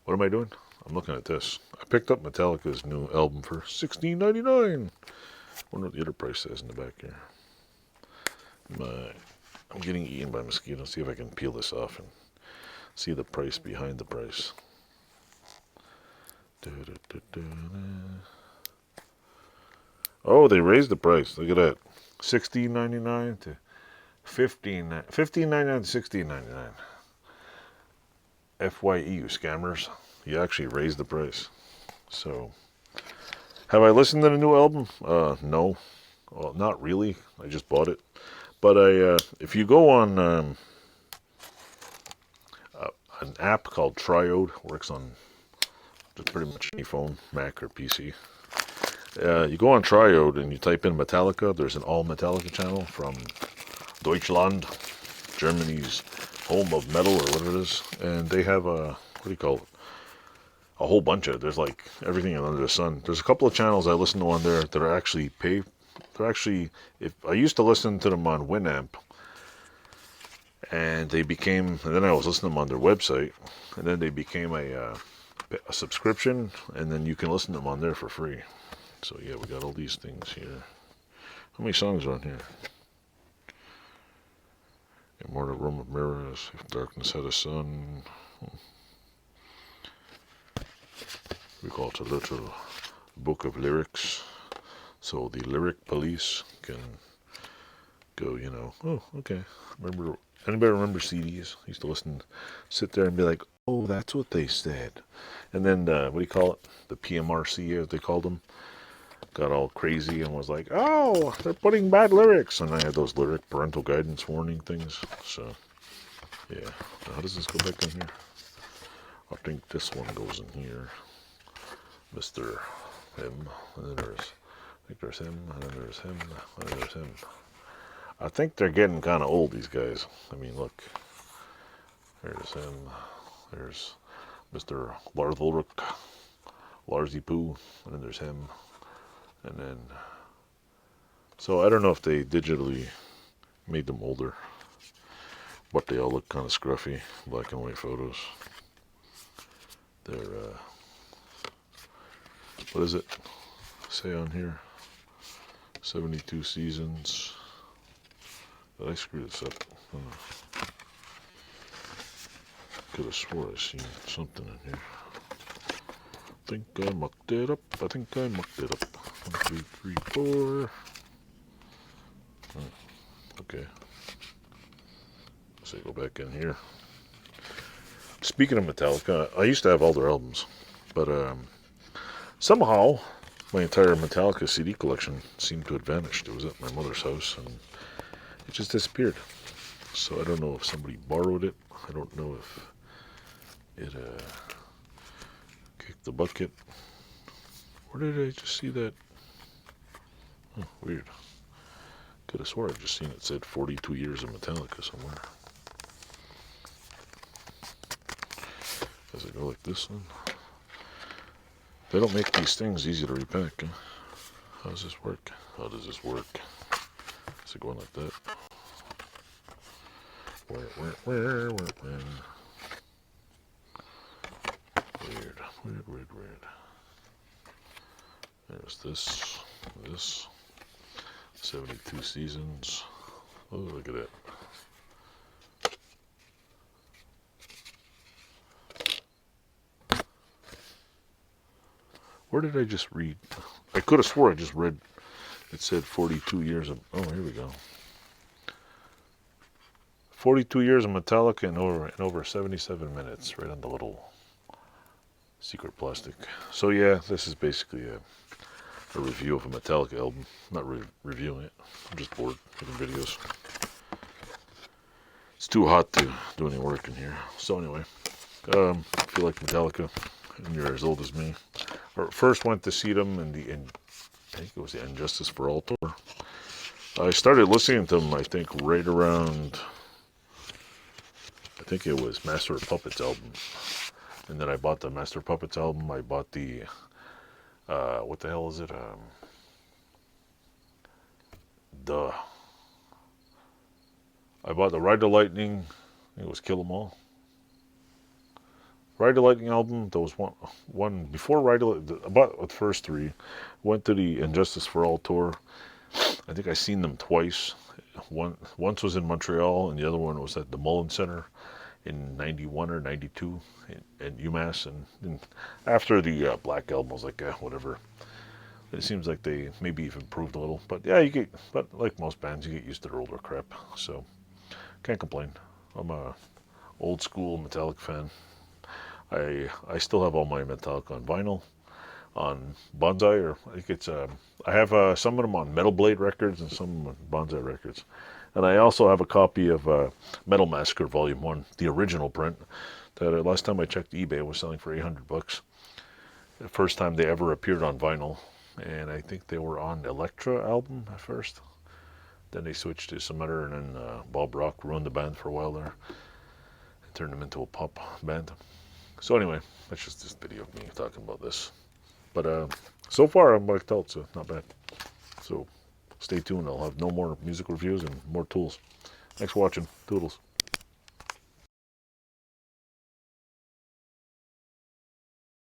What am I doing? I'm looking at this. I picked up Metallica's new album for $16.99. Wonder what the other price says in the back here. I'm getting eaten by mosquitoes. See if I can peel this off and see the price behind the price. Oh, they raised the price. Look at that. $16.99 to $15.99 to $16.99. FYE, you scammers. You actually raised the price. So, have I listened to the new album? No. Well, not really. I just bought it. But if you go on an app called Triode, works on just pretty much any phone, Mac or PC. You go on Triode and you type in Metallica. There's an all Metallica channel from Deutschland, Germany's home of metal or what it is. And they have what do you call it? A whole bunch of, there's like everything under the sun. There's a couple of channels I listen to on there that are actually pay. They're actually, if I used to listen to them on Winamp, and then I was listening to them on their website, and then they became a subscription, and then you can listen to them on there for free. So yeah, we got all these things here. How many songs are on here? Immortal Room of Mirrors, If Darkness Had a Sun. We call it a little book of lyrics. So the lyric police can go, oh, okay. Anybody remember CDs? I used to sit there and be like, oh, that's what they said. And then, what do you call it? The PMRC, as they called them, got all crazy and was like, oh, they're putting bad lyrics. And I had those lyric parental guidance warning things. So, yeah. Now, how does this go back in here? I think this one goes in here. Mr. Him. And then there's him. And then there's him. And then there's him. I think they're getting kind of old, these guys. I mean, look. There's him. There's Mr. Lars Ulrich. Larsy Poo. And then there's him. And then... So I don't know if they digitally made them older. But they all look kind of scruffy. Black and white photos. They're, what does it say on here? 72 seasons. Did I screw this up? Could have swore I seen something in here. Think I mucked it up. I think I mucked it up. 1, 2, 3, 4. Okay. So go back in here. Speaking of Metallica, I used to have all their albums, but somehow my entire Metallica CD collection seemed to have vanished. It was at my mother's house, and it just disappeared. So I don't know if somebody borrowed it. I don't know if it kicked the bucket. Where did I just see that? Oh, weird. Could have swore I just seen it said 42 years of Metallica somewhere. Does it go like this one? They don't make these things easy to repack. Huh? How does this work? How does this work? Is it going like that? Where? Weird. There's this. 72 seasons. Oh, look at that. Where did I just read? I could have swore I just read. It said 42 years of. Oh, here we go. 42 years of Metallica in over 77 minutes, right on the little secret plastic. So yeah, this is basically a review of a Metallica album. I'm not reviewing it. I'm just bored making videos. It's too hot to do any work in here. So anyway, if you like Metallica and you're as old as me, or first went to see them I think it was the Injustice for All tour. I started listening to them, I think, right around, I think it was Master of Puppets album. And then I bought the Master of Puppets album. I bought the, what the hell is it? I bought the Ride the Lightning. I think it was Kill 'Em All. Ride the Lightning album. There was one before Ride the about the first three. Went to the Injustice for All tour. I think I seen them twice. Once was in Montreal, and the other one was at the Mullen Center in '91 or '92 in UMass. And after the Black album, I was like, whatever. It seems like they maybe even improved a little, but yeah, but like most bands, you get used to their older crap. So can't complain. I'm a old school Metallic fan. I still have all my Metallica on vinyl, on Bonsai, or I think it's I have some of them on Metal Blade records and some on Bonsai records, and I also have a copy of Metal Massacre Volume One, the original print. That last time I checked eBay, it was selling for $800. The first time they ever appeared on vinyl, and I think they were on Elektra album at first. Then they switched to some other, and then Bob Rock ruined the band for a while there and turned them into a pop band. So anyway, that's just this video of me talking about this. But so far, I'm like told, so not bad. So stay tuned. I'll have no more music reviews and more tools. Thanks for watching. Toodles.